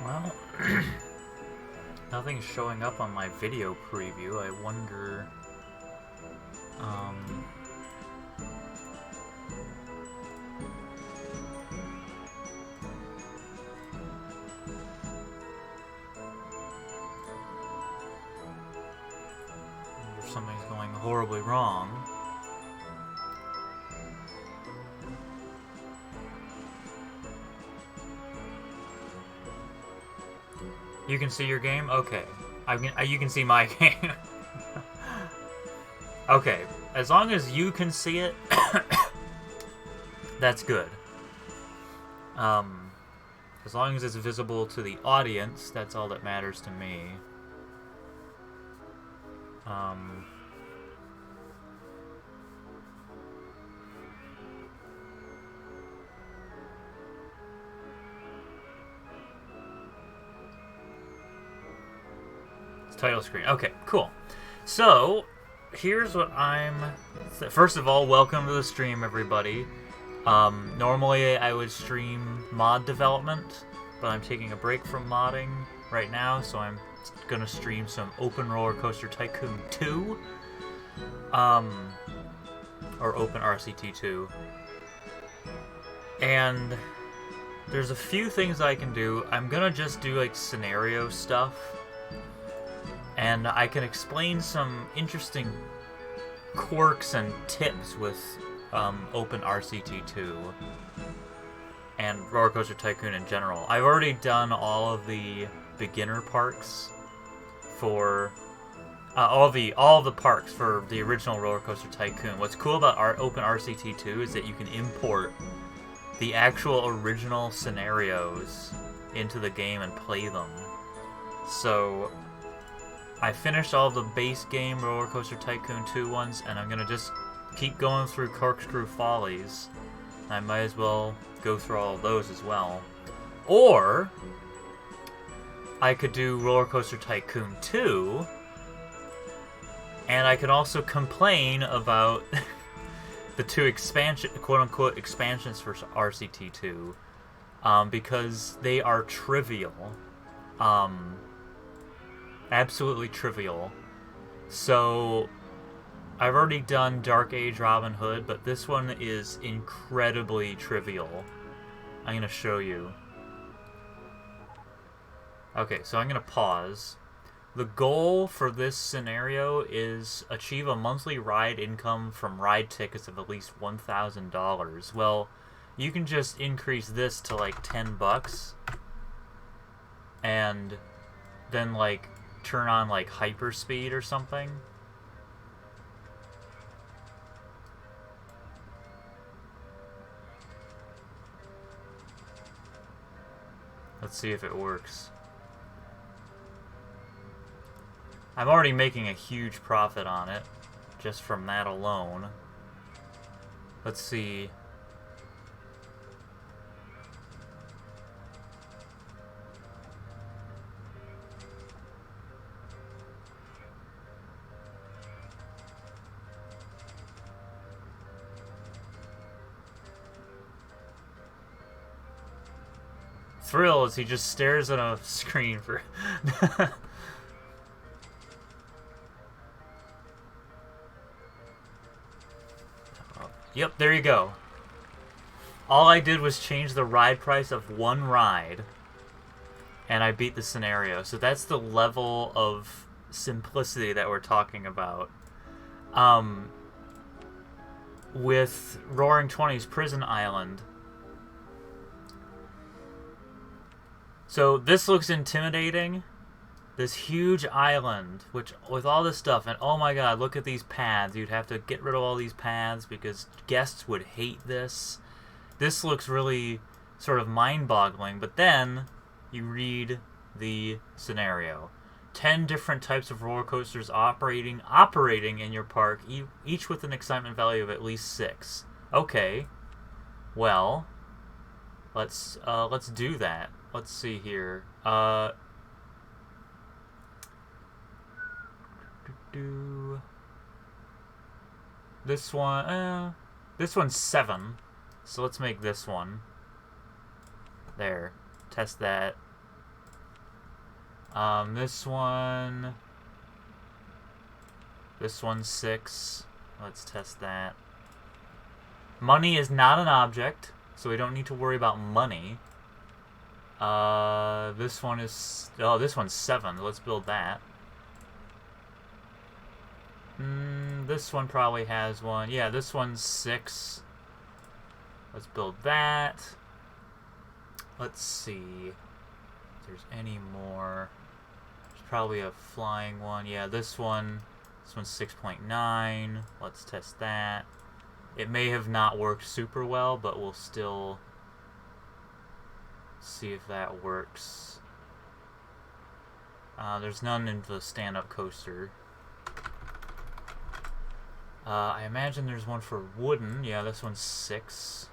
Well, nothing's showing up on my video preview. I wonder... if something's going horribly wrong. You can see your game? Okay. You can see my game. Okay. As long as you can see it, that's good. As long as it's visible to the audience, that's all that matters to me. Title screen. Okay, cool. So, here's what First of all, welcome to the stream, everybody. Normally I would stream mod development, but I'm taking a break from modding right now, so I'm gonna stream some OpenRCT2 Tycoon 2. Or OpenRCT2. And there's a few things I can do. I'm gonna just do, like, scenario stuff. And I can explain some interesting quirks and tips with OpenRCT2 and Roller Coaster Tycoon in general. I've already done all of the beginner parks for all of the parks for the original Roller Coaster Tycoon. What's cool about OpenRCT2 is that you can import the actual original scenarios into the game and play them. So I finished all the base game Roller Coaster Tycoon 2 ones, and I'm gonna just keep going through Corkscrew Follies. I might as well go through all of those as well. Or I could do Roller Coaster Tycoon 2, and I could also complain about the two quote-unquote expansions for RCT2, because they are trivial. Absolutely trivial. So, I've already done Dark Age Robin Hood, but this one is incredibly trivial. I'm gonna show you. Okay, so I'm gonna pause. The goal for this scenario is achieve a monthly ride income from ride tickets of at least $1,000. Well, you can just increase this to like $10 and then like turn on like hyperspeed or something. Let's see if it works. I'm already making a huge profit on it just from that alone. Let's see. Thrill as he just stares at a screen for... Yep, there you go. All I did was change the ride price of one ride, and I beat the scenario. So that's the level of simplicity that we're talking about. With Roaring Twenties Prison Island... So this looks intimidating. This huge island, which with all this stuff, and oh my god, look at these paths. You'd have to get rid of all these paths because guests would hate this. This looks really sort of mind-boggling, but then you read the scenario. 10 different types of roller coasters operating in your park, each with an excitement value of at least 6. Okay, well, let's do that. Let's see here. This one's 7. So let's make this one. There. Test that. This one... This one's 6. Let's test that. Money is not an object, so we don't need to worry about money. This one is... Oh, this one's 7. Let's build that. This one probably has one. Yeah, this one's 6. Let's build that. Let's see if there's any more. There's probably a flying one. Yeah, this one's 6.9. Let's test that. It may have not worked super well, but we'll still see if that works. There's none in the stand-up coaster. I imagine there's one for wooden. Yeah, this one's 6.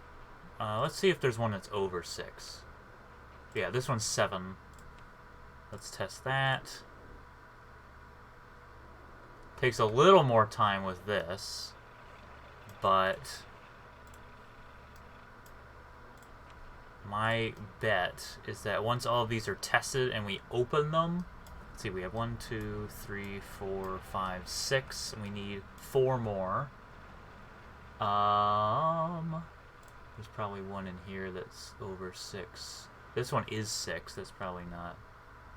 Let's see if there's one that's over 6. Yeah, this one's 7. Let's test that. Takes a little more time with this, but my bet is that once all of these are tested and we open them, let's see, we have 1, 2, 3, 4, 5, 6, and we need 4 more. There's probably one in here that's over 6. This one is 6. That's probably not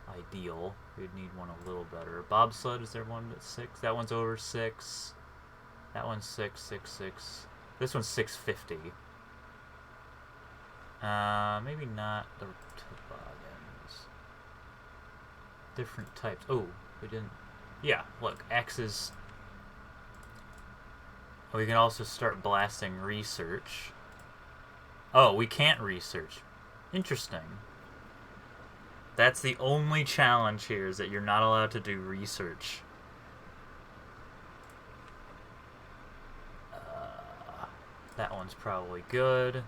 ideal. We'd need one a little better. Bobsled, is there one that's 6? That one's over 6. That one's 6, 6, 6. This one's 650. Maybe not the toboggans. Different types. Oh, we didn't... Yeah, look, X is... We can also start blasting research. Oh, we can't research. Interesting. That's the only challenge here, is that you're not allowed to do research. That one's probably good.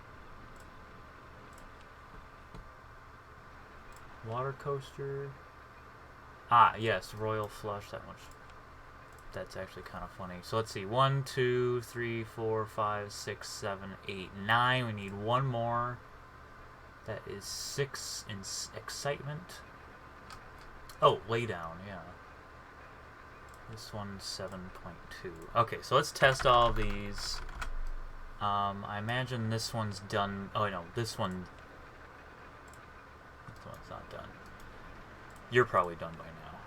Water coaster. Ah, yes, Royal Flush. That one's... That's actually kind of funny. So let's see. 1, 2, 3, 4, 5, 6, 7, 8, 9. We need one more. That is 6 in excitement. Oh, lay down, yeah. This one's 7.2. Okay, so let's test all of these. I imagine this one's done. Oh, no, this one's not done. You're probably done by now.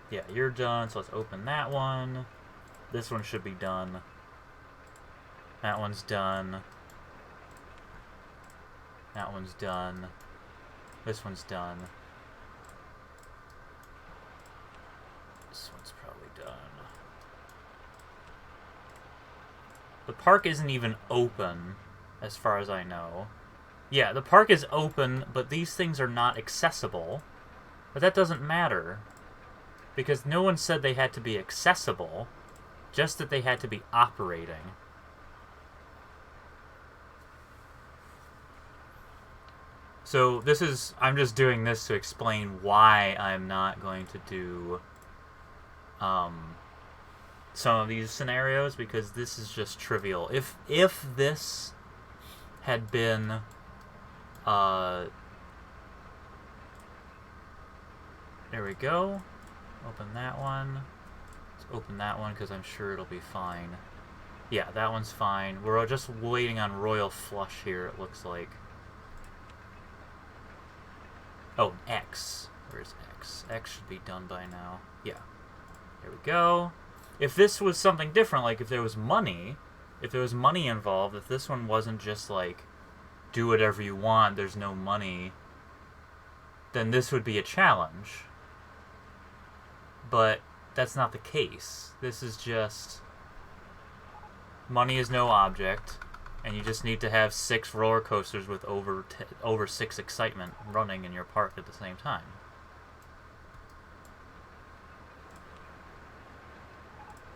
Yeah, you're done, so let's open that one. This one should be done. That one's done. That one's done. This one's done. This one's probably done. The park isn't even open, as far as I know. Yeah, the park is open, but these things are not accessible. But that doesn't matter, because no one said they had to be accessible, just that they had to be operating. So this is, I'm just doing this to explain why I'm not going to do some of these scenarios, because this is just trivial. If this had been there we go. Open that one. Let's open that one because I'm sure it'll be fine. Yeah, that one's fine. We're just waiting on Royal Flush here, it looks like. Oh, X. Where's X? X should be done by now. Yeah. There we go. If this was something different, like if there was money involved, if this one wasn't just like, do whatever you want, there's no money, then this would be a challenge. But that's not the case. This is just, money is no object, and you just need to have 6 roller coasters with over 6 excitement running in your park at the same time.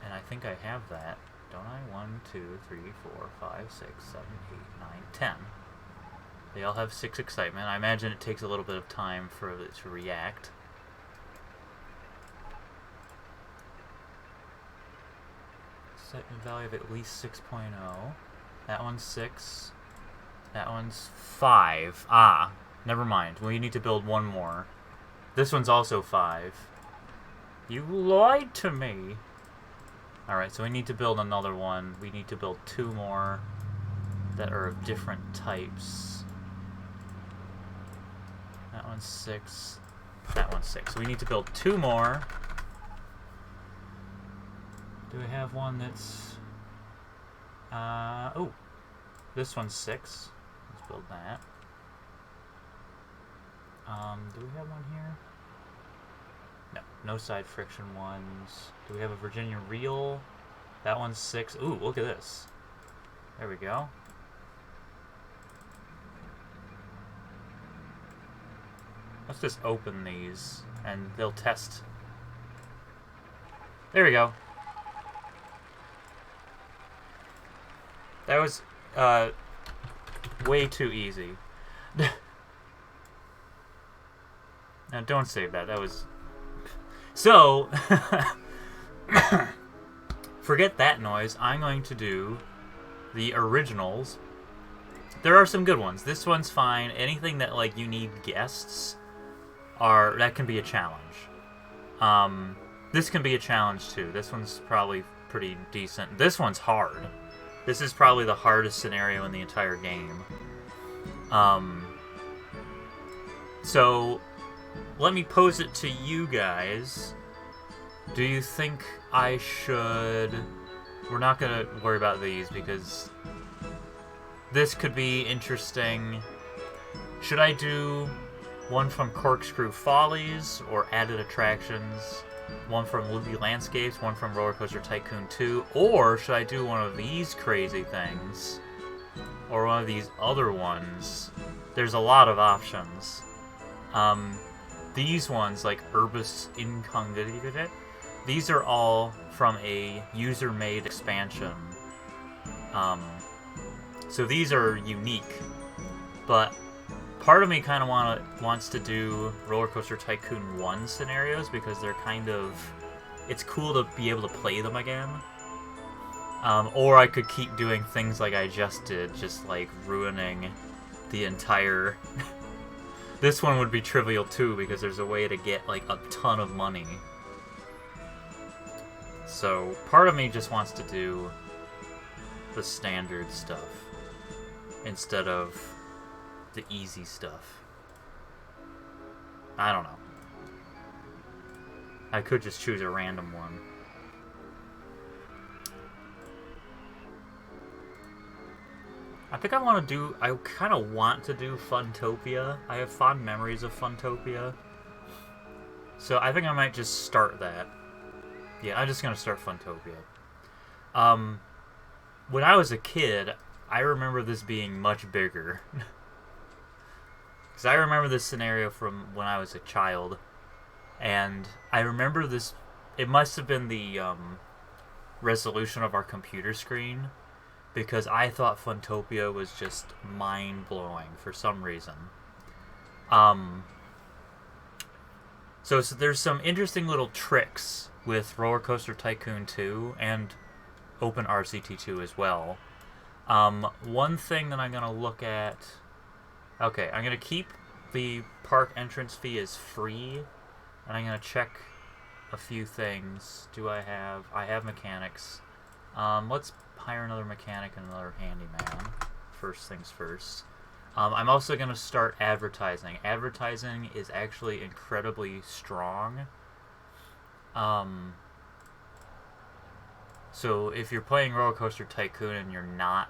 And I think I have that, don't I? 1, 2, 3, 4, 5, 6, 7, 8, 9, 10. They all have 6 excitement. I imagine it takes a little bit of time for it to react. Excitement value of at least 6.0. That one's 6. That one's 5. Ah, never mind. We need to build one more. This one's also 5. You lied to me. Alright, so we need to build another one. We need to build 2 more that are of different types. That one's 6. That one's 6. So we need to build 2 more. Do we have one that's... oh. This one's 6. Let's build that. Do we have one here? No. No side friction ones. Do we have a Virginia Reel? That one's 6. Ooh, look at this. There we go. Let's just open these, and they'll test. There we go. That was, way too easy. Now, don't save that. That was... So, forget that noise. I'm going to do the originals. There are some good ones. This one's fine. Anything that, like, you need guests... that can be a challenge. This can be a challenge too. This one's probably pretty decent. This one's hard. This is probably the hardest scenario in the entire game. So let me pose it to you guys. Do you think I should... We're not gonna worry about these because this could be interesting. Should I do one from Corkscrew Follies or Added Attractions, one from Movie Landscapes, one from Roller Coaster Tycoon 2, or should I do one of these crazy things, or one of these other ones? There's a lot of options. These ones, like Urbis Incognita, these are all from a user-made expansion. So these are unique, but part of me kind of wants to do Roller Coaster Tycoon 1 scenarios because they're kind of... It's cool to be able to play them again. Or I could keep doing things like I just did, just like ruining the entire... This one would be trivial too because there's a way to get like a ton of money. So part of me just wants to do the standard stuff instead of the easy stuff. I don't know. I could just choose a random one. I think I want to do... I kind of want to do Funtopia. I have fond memories of Funtopia. So I think I might just start that. Yeah, I'm just going to start Funtopia. When I was a kid, I remember this being much bigger. Because I remember this scenario from when I was a child. And I remember this... It must have been the resolution of our computer screen. Because I thought Funtopia was just mind-blowing for some reason. So there's some interesting little tricks with Roller Coaster Tycoon 2 and OpenRCT2 as well. One thing that I'm going to look at... Okay, I'm going to keep the park entrance fee as free. And I'm going to check a few things. I have mechanics. Let's hire another mechanic and another handyman. First things first. I'm also going to start advertising. Advertising is actually incredibly strong. So if you're playing Roller Coaster Tycoon and you're not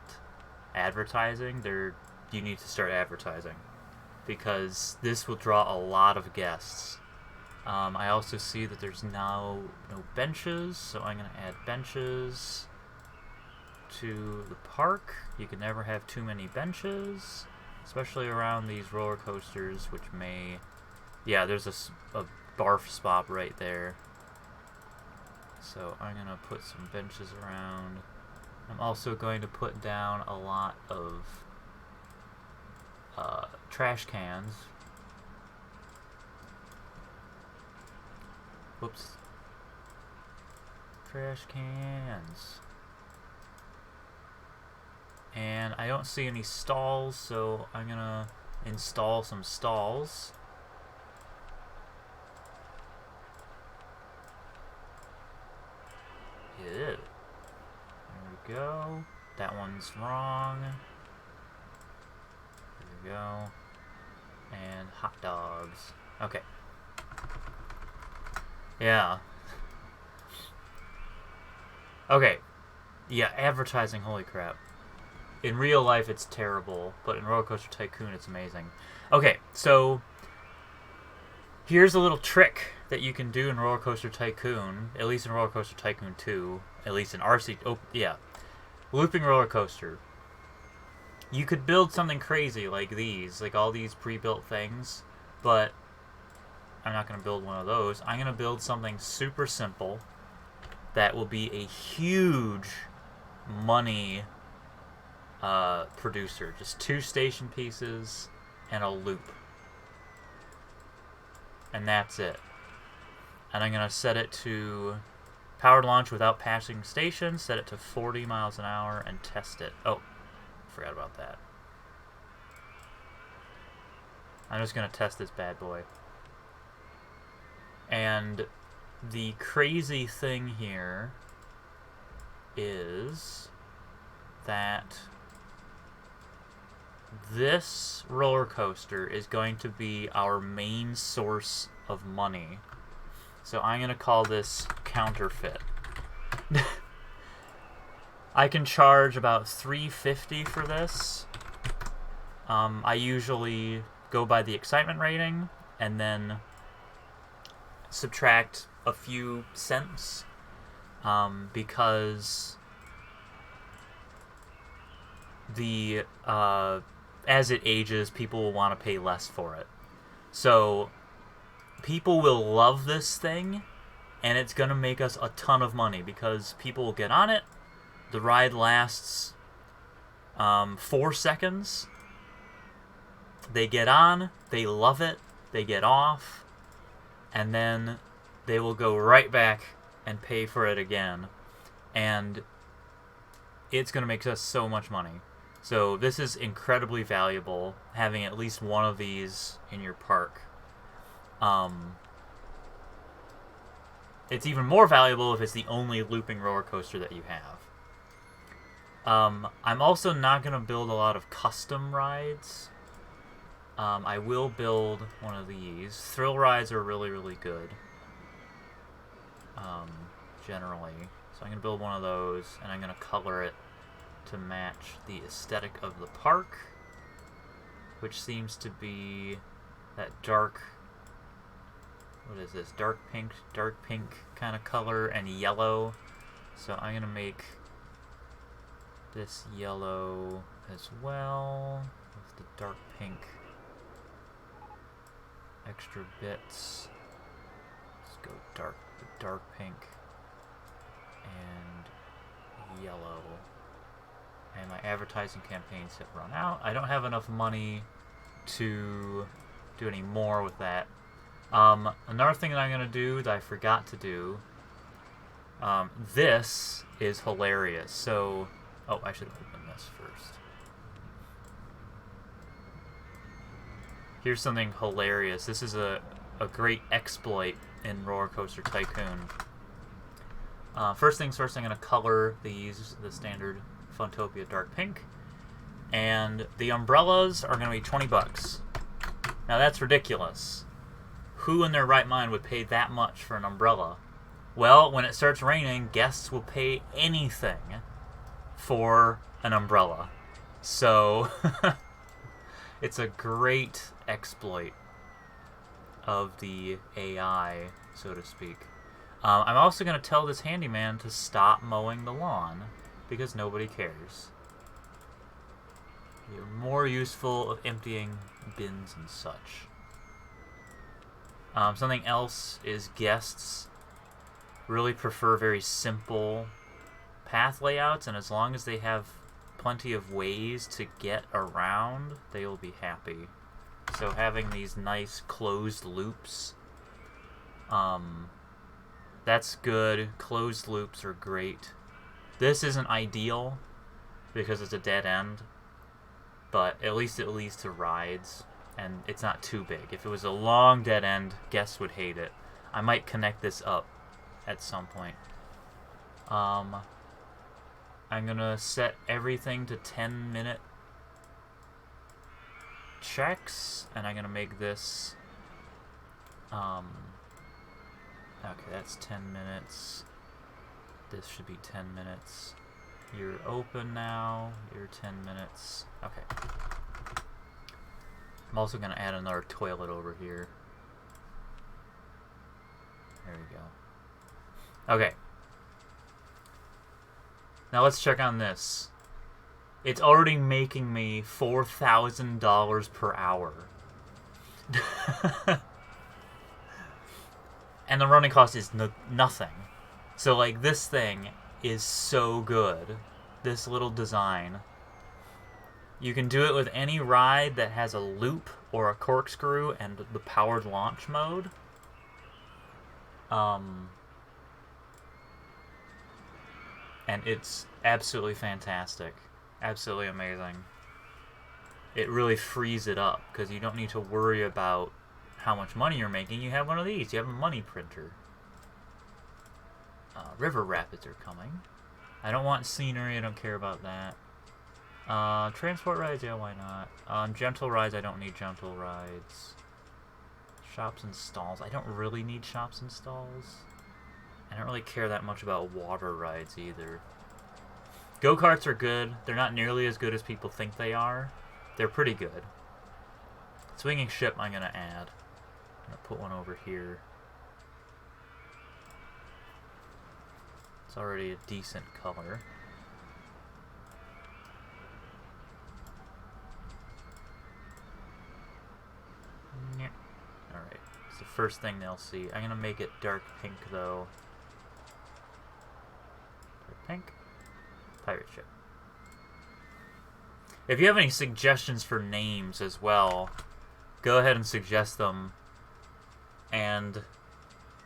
advertising, you need to start advertising. Because this will draw a lot of guests. I also see that there's now no benches, so I'm going to add benches to the park. You can never have too many benches, especially around these roller coasters, which may... Yeah, there's a barf spot right there. So I'm going to put some benches around. I'm also going to put down a lot of trash cans. Whoops. Trash cans. And I don't see any stalls, so I'm gonna install some stalls. we go. That one's wrong. There we go. And hot dogs. Okay. Yeah. Okay. Yeah, advertising, holy crap. In real life, it's terrible, but in Roller Coaster Tycoon, it's amazing. Okay, so here's a little trick that you can do in Roller Coaster Tycoon, at least in Roller Coaster Tycoon 2, at least in RC... Oh, yeah. Looping roller coaster. You could build something crazy like these, like all these pre-built things, but I'm not going to build one of those. I'm going to build something super simple that will be a huge money producer. Just 2 station pieces and a loop. And that's it. And I'm going to set it to powered launch without passing stations, set it to 40 miles an hour, and test it. Oh, forgot about that. I'm just going to test this bad boy. And the crazy thing here is that this roller coaster is going to be our main source of money. So I'm going to call this counterfeit. I can charge about $3.50 for this. I usually go by the excitement rating and then subtract a few cents because the as it ages, people will want to pay less for it. So people will love this thing, and it's going to make us a ton of money because people will get on it. The ride lasts 4 seconds. They get on, they love it, they get off, and then they will go right back and pay for it again. And it's going to make us so much money. So this is incredibly valuable, having at least one of these in your park. It's even more valuable if it's the only looping roller coaster that you have. I'm also not going to build a lot of custom rides. I will build one of these. Thrill rides are really, really good. Generally. So I'm going to build one of those, and I'm going to color it to match the aesthetic of the park, which seems to be that dark... What is this? Dark pink kind of color, and yellow. So I'm going to make this yellow as well, with the dark pink extra bits. Let's go dark pink and yellow. And my advertising campaigns have run out. I don't have enough money to do any more with that. Another thing that I'm going to do that I forgot to do, this is hilarious. So, oh, I should open this first. Here's something hilarious. This is a great exploit in Roller Coaster Tycoon. First things first, I'm going to color these, the standard Funtopia dark pink. And the umbrellas are going to be 20 bucks. Now that's ridiculous. Who in their right mind would pay that much for an umbrella? Well, when it starts raining, guests will pay anything for an umbrella. So, it's a great exploit of the AI, so to speak. I'm also going to tell this handyman to stop mowing the lawn, because nobody cares. You're more useful of emptying bins and such. Something else is guests really prefer very simple path layouts, and as long as they have plenty of ways to get around, they will be happy. So having these nice closed loops, that's good. Closed loops are great. This isn't ideal because it's a dead end, but at least it leads to rides. And it's not too big. If it was a long dead end, guests would hate it. I might connect this up at some point. I'm gonna set everything to 10-minute checks, and I'm gonna make this, okay, that's 10 minutes. This should be 10 minutes. You're open now. You're 10 minutes. Okay. I'm also gonna add another toilet over here. There we go. Okay. Now let's check on this. It's already making me $4,000 per hour. And the running cost is nothing. So, like, this thing is so good. This little design. You can do it with any ride that has a loop or a corkscrew and the powered launch mode. And it's absolutely fantastic. Absolutely amazing. It really frees it up, because you don't need to worry about how much money you're making. You have one of these. You have a money printer. River rapids are coming. I don't want scenery. I don't care about that. Transport rides, yeah, why not? Gentle rides, I don't need gentle rides. Shops and stalls. I don't really need shops and stalls. I don't really care that much about water rides either. Go-karts are good. They're not nearly as good as people think they are. They're pretty good. Swinging ship I'm going to add. I'm going to put one over here. It's already a decent color. Alright, it's the first thing they'll see. I'm going to make it dark pink though. Dark pink. Pirate ship. If you have any suggestions for names as well, go ahead and suggest them. And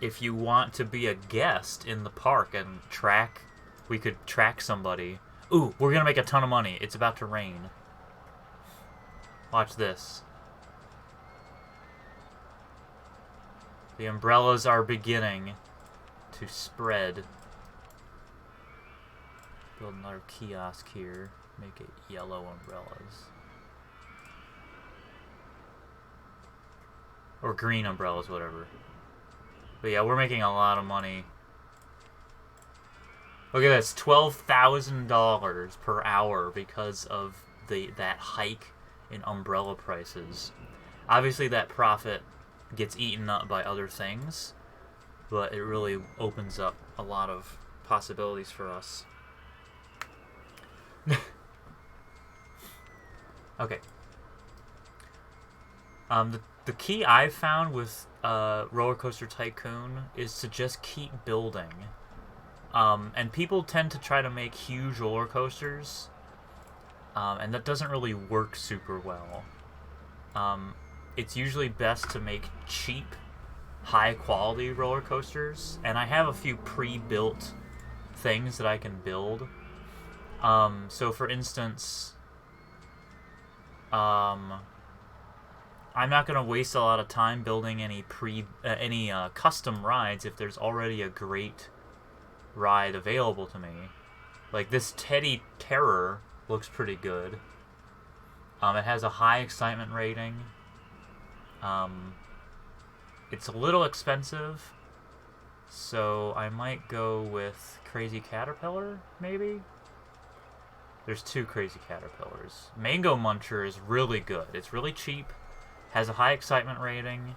if you want to be a guest in the park and we could track somebody. Ooh, we're gonna make a ton of money. It's about to rain. Watch this. The umbrellas are beginning to spread. Build another kiosk here. Make it yellow umbrellas. Or green umbrellas, whatever. But yeah, we're making a lot of money. Look at this, $12,000 per hour because of that hike in umbrella prices. Obviously that profit gets eaten up by other things, but it really opens up a lot of possibilities for us. Okay. The key I've found with Roller Coaster Tycoon is to just keep building. And people tend to try to make huge roller coasters, and that doesn't really work super well. It's usually best to make cheap, high-quality roller coasters, and I have a few pre-built things that I can build. So for instance, I'm not going to waste a lot of time building any custom rides if there's already a great ride available to me. Like this Teddy Terror looks pretty good. It has a high excitement rating. It's a little expensive, so I might go with Crazy Caterpillar, maybe? There's two Crazy Caterpillars. Mango Muncher is really good. It's really cheap, has a high excitement rating,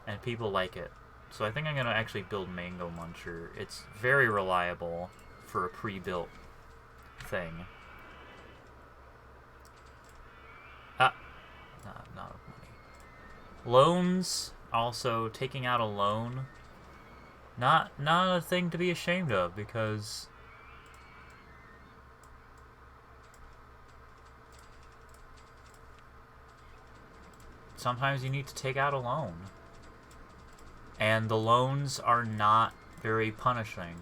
and people like it. So I think I'm going to actually build Mango Muncher. It's very reliable for a pre-built thing. Not enough money. Loans, also taking out a loan. Not a thing to be ashamed of, because sometimes you need to take out a loan. And the loans are not very punishing.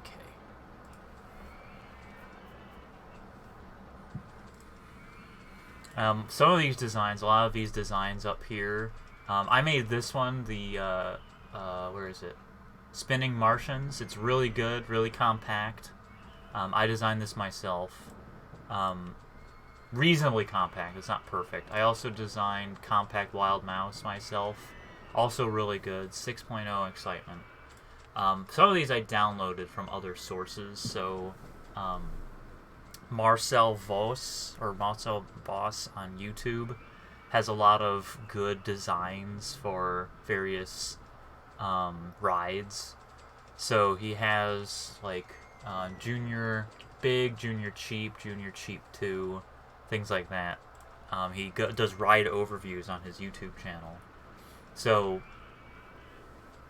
Okay. Some of these designs, a lot of these designs up here, I made this one, the, where is it? Spinning Martians. It's really good, really compact. I designed this myself. Reasonably compact. It's not perfect. I also designed Compact Wild Mouse myself. Also really good. 6.0 excitement. Some of these I downloaded from other sources. So, Marcel Voss on YouTube has a lot of good designs for various rides. So he has like Junior Big, Junior Cheap 2, things like that. He does ride overviews on his YouTube channel. So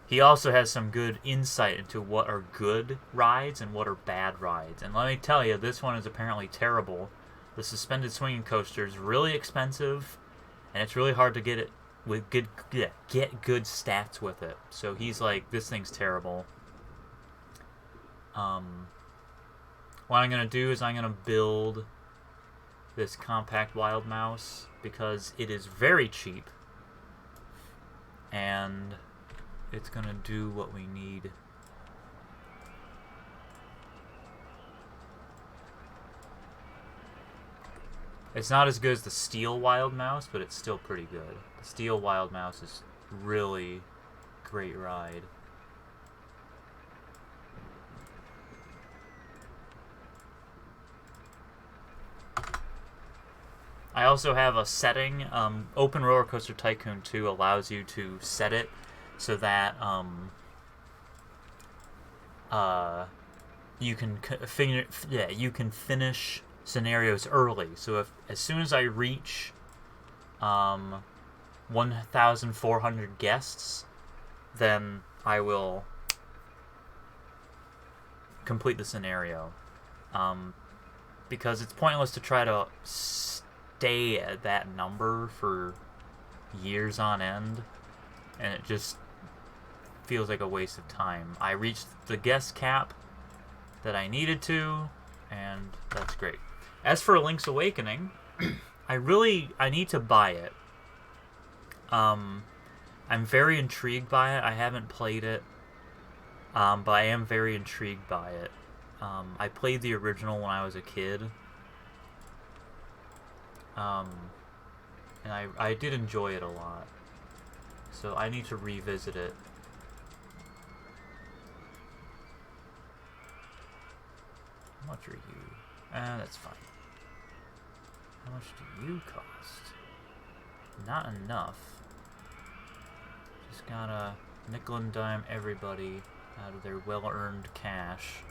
he also has some good insight into what are good rides and what are bad rides. And let me tell you, this one is apparently terrible. The suspended swinging coaster is really expensive, and it's really hard to get it with get good stats with it. So he's like, this thing's terrible. What I'm gonna do is I'm gonna build this Compact Wild Mouse because it is very cheap, and it's gonna do what we need. It's not as good as the Steel Wild Mouse, but it's still pretty good. The Steel Wild Mouse is really great ride. I also have a setting. OpenRCT2 Tycoon 2 allows you to set it so that you can finish scenarios early. So as soon as I reach 1,400 guests, then I will complete the scenario. Because it's pointless to try to stay at that number for years on end, and it just feels like a waste of time. I reached the guest cap that I needed to, and that's great. As for Link's Awakening, I need to buy it. I'm very intrigued by it. I haven't played it, but I am very intrigued by it. I played the original when I was a kid, and I did enjoy it a lot. So I need to revisit it. How much are you? That's fine. How much do you cost? Not enough. Just gotta nickel and dime everybody out of their well-earned cash.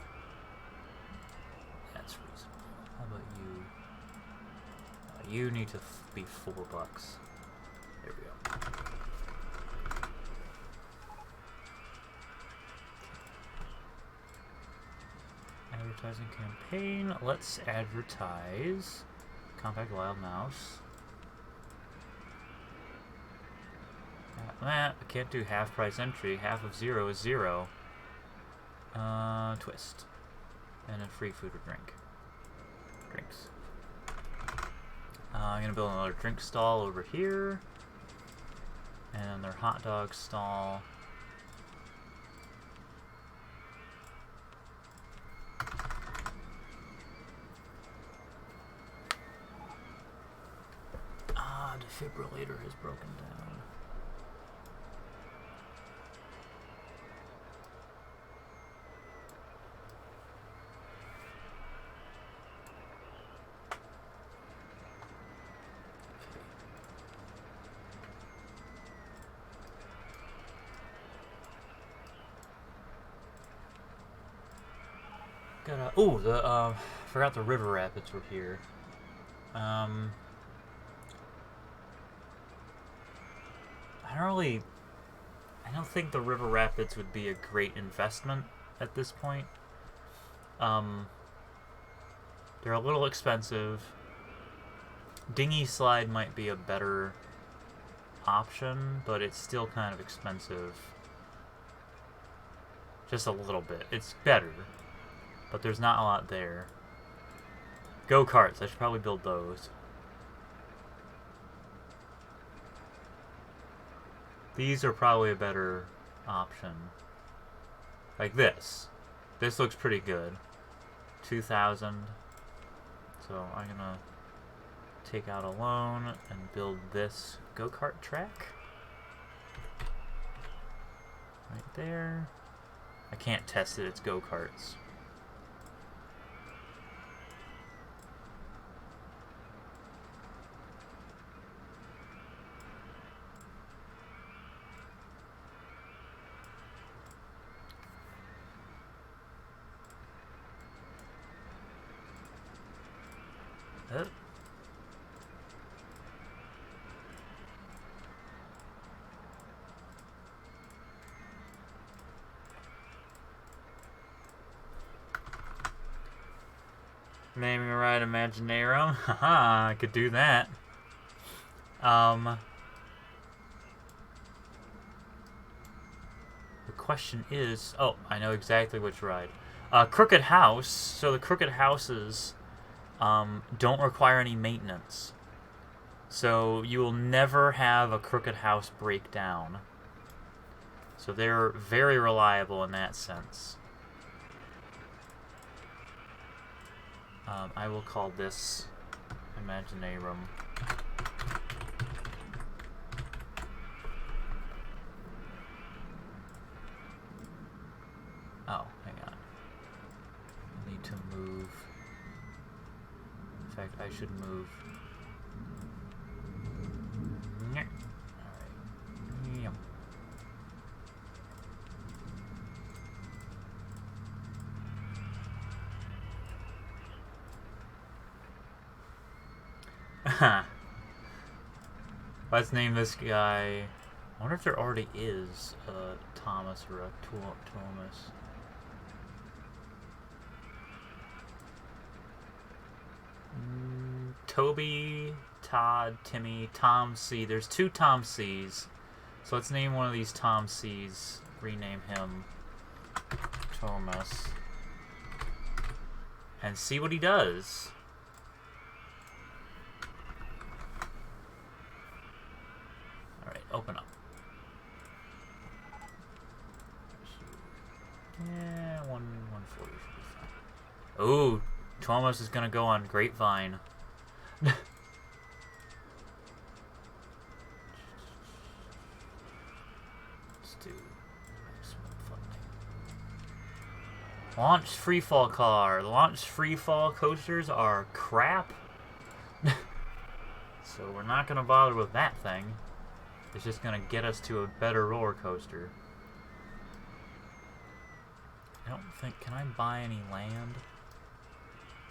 That's reasonable. How about you? You need to be $4. There we go. Advertising campaign. Let's advertise Compact Wild Mouse. I can't do half price entry. Half of 0 is 0. Twist. And a free food or drink. Drinks. I'm gonna build another drink stall over here. And another hot dog stall. Defibrillator has broken down. Forgot the river rapids were here. I don't think the river rapids would be a great investment at this point. They're a little expensive. Dinghy slide might be a better option, but it's still kind of expensive. Just a little bit. It's better, but there's not a lot there. Go-karts, I should probably build those. These are probably a better option. Like this. This looks pretty good. 2,000. So I'm gonna take out a loan and build this go-kart track. Right there. I can't test it, it's go-karts. Oh. Naming a ride Imaginerum. Haha, I could do that. The question is... Oh, I know exactly which ride. Crooked House. So the Crooked Houses don't require any maintenance. So you will never have a Crooked House break down. So they're very reliable in that sense. I will call this Imaginerum. Oh, hang on. I need to move. In fact, I should move. Alright. Yum. Let's name this guy. I wonder if there already is a Thomas or a Thomas. Toby, Todd, Timmy, Tom C. There's 2 Tom C's. So let's name one of these Tom C's. Rename him Thomas. And see what he does. Alright, open up. Yeah, 140 should be fine. Ooh, Thomas is gonna go on Grapevine. Let's do fun name. Launch freefall car. Launch freefall coasters are crap. So we're not gonna bother with that thing. It's just gonna get us to a better roller coaster. I don't think... Can I buy any land?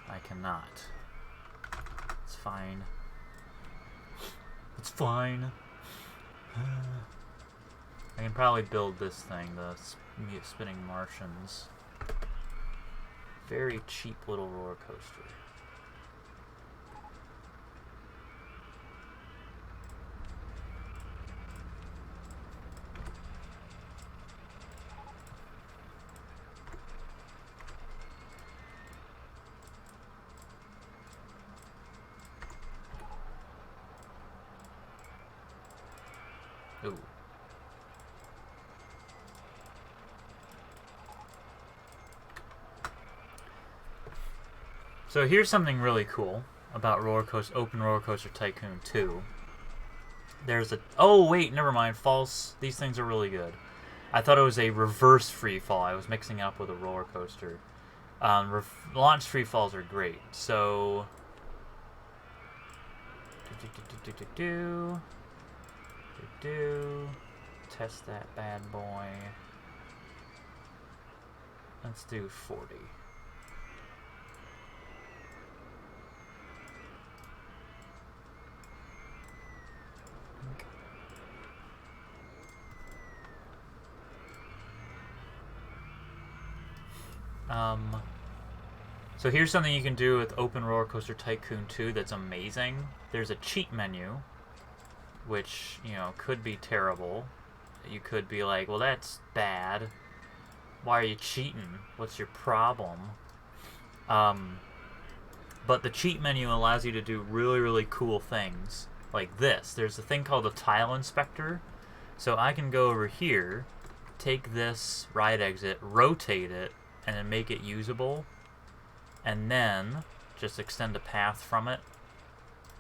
I cannot. It's fine. It's fine. I can probably build this thing, the Spinning Martians. Very cheap little roller coaster. Ooh. So here's something really cool about Open Roller Coaster Tycoon 2. There's a... Oh, wait, never mind. False. These things are really good. I thought it was a reverse free fall. I was mixing it up with a roller coaster. Launch free falls are great. So... Test that bad boy. Let's do 40. So here's something you can do with Open Roller Coaster Tycoon 2 that's amazing. There's a cheat menu, which, you know, could be terrible. You could be like, well, that's bad. Why are you cheating? What's your problem? But the cheat menu allows you to do really, really cool things. Like this. There's a thing called a tile inspector, So I can go over here, take this ride exit, rotate it, and then make it usable, and then just extend a path from it,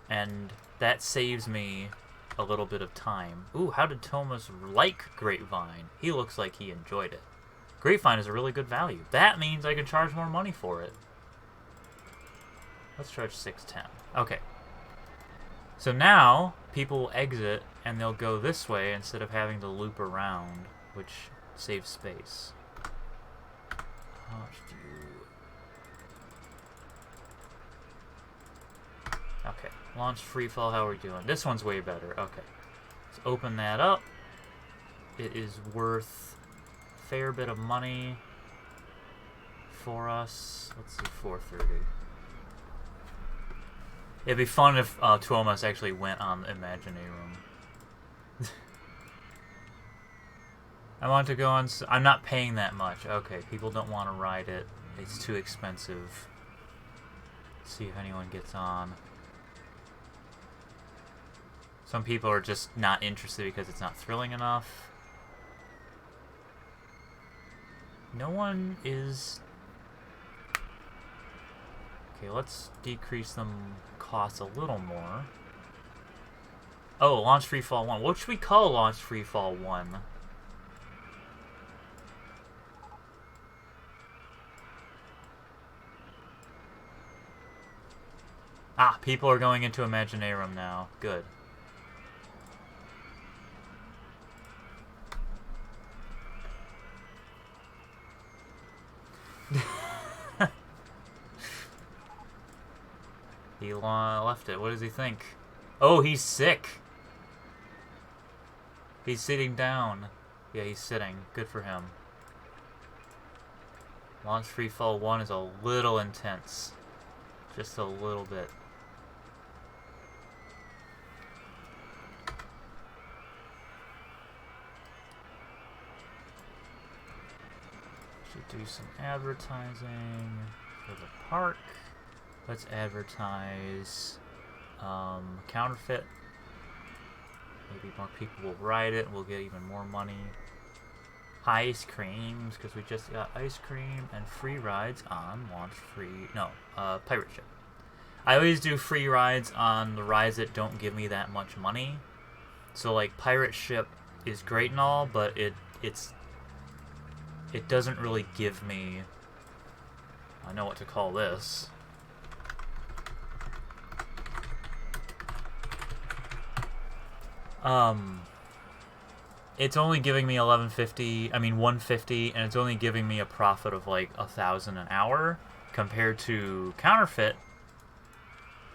and that saves me a little bit of time. Ooh, how did Thomas like Grapevine? He looks like he enjoyed it. Grapevine is a really good value. That means I can charge more money for it. Let's charge $6.10. Okay. So now people will exit and they'll go this way instead of having to loop around, which saves space. How much do you... Okay. Launch freefall, how are we doing? This one's way better. Okay. Let's open that up. It is worth a fair bit of money for us. Let's see, 430. It'd be fun if Tuomas actually went on Imagineering. I want to go on... I'm not paying that much. Okay, people don't want to ride it. It's too expensive. Let's see if anyone gets on. Some people are just not interested because it's not thrilling enough. No one is... Okay, let's decrease them costs a little more. Oh, Launch Freefall 1. What should we call Launch Freefall 1? Ah, people are going into Imagineering now. Good. He left it. What does he think? Oh, he's sick. He's sitting down. Yeah, he's sitting. Good for him. Launch Freefall 1 is a little intense. Just a little bit. Should do some advertising for the park. Let's advertise counterfeit. Maybe more people will ride it. We'll get even more money. Ice creams, because we just got ice cream and free rides on Pirate Ship. I always do free rides on the rides that don't give me that much money. So like Pirate Ship is great and all, but it doesn't really give me... I know what to call this. It's only giving me $150, and it's only giving me a profit of like $1,000 an hour, compared to Counterfeit,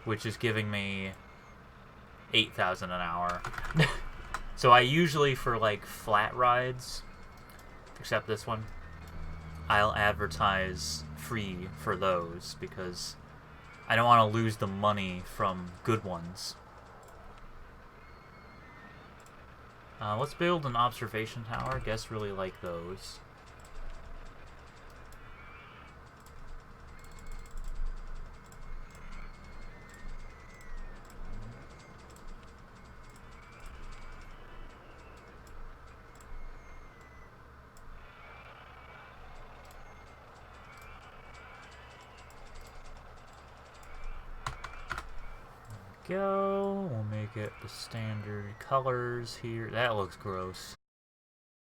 which is giving me $8,000 an hour. So I usually, for like flat rides, except this one, I'll advertise free for those because I don't want to lose the money from good ones. Let's build an observation tower. Guests really like those. Go. We'll make it the standard colors here. That looks gross.